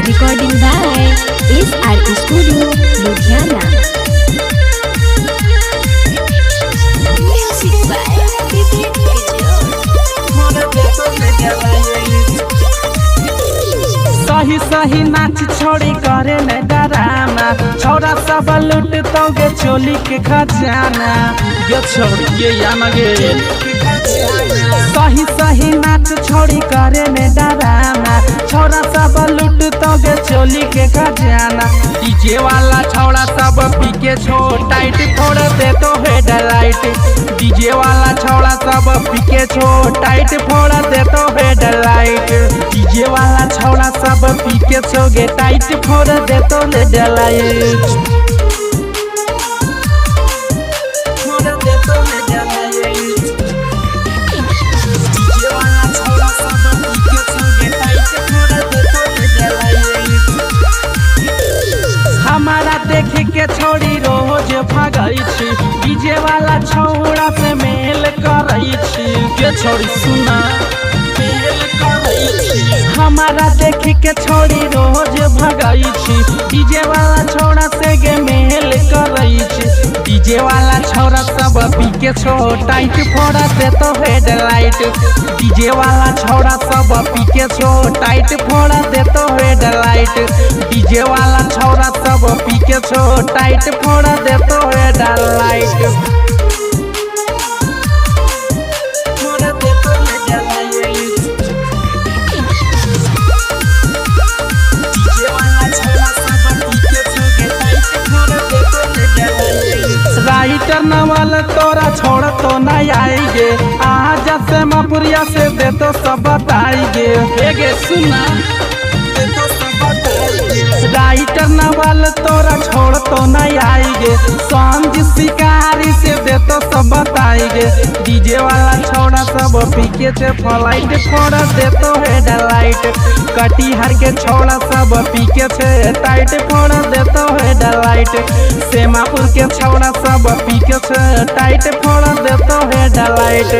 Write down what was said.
Recording by SRT Studio, Ludhiana. Music by Vivek सही सही नाच छोड़ी करे न डराना, छोरा सब लूट तोगे चोली के खजाना। ये छोड़ी ये याना गे सही सही नाच छोड़ी करे न डराना, छोरा सब लूट तोगे चोली के खजाना। डीजे वाला छोरा सब पी के छोड़ टाइट फोड़ दे तो हेडलाइट। डीजे वाला छोरा सब पी के छोड़ टाइट फोड़ दे तो हेडलाइट। डीजे वाला छोरा सब पी के छोगे टाइट फोड़ दे तो हेडलाइट। हमारा देख के छोड़ी रोज भागई छी, डीजे वाला छौड़ा से मेल करई छी। के छोड़ी सुना मेल करई छी, हमारा देख के छोड़ी रोज भागई छी, डीजे वाला छौड़ा से गे मेल करई छी। डीजे वाला छौड़ा सब पी के छोड़ टाइट फोड़ा दे तो हेडलाइट। डीजे वाला छौड़ा सब पी के छोड़ टाइट फोड़ा दे तो हेडलाइट। डीजे वाला छौड़ा सब पी के छोड़ टाइट फोड़ा दे तो हेडलाइट। राइटर नवल तोरा छोड़ तो नहीं आएगे, आज से मपुरिया से दे तो सब बताएंगे। हेगे सुना दे तो सब बताएंगे। राइटर नवल तोरा छोड़ तो नहीं आएगे, सांझ शिकारी से दे तो सब बताएंगे। डीजे वाला छोड़ा सब पीके से फ्लाइट फोड़ दे तो हेडलाइट। कटिहार के छोड़ा सब पीके से टाइट फोड़ दे तो हेडलाइट। सेमापुर के छोड़ा सब पीके से टाइट फोड़ दे तो हेडलाइट।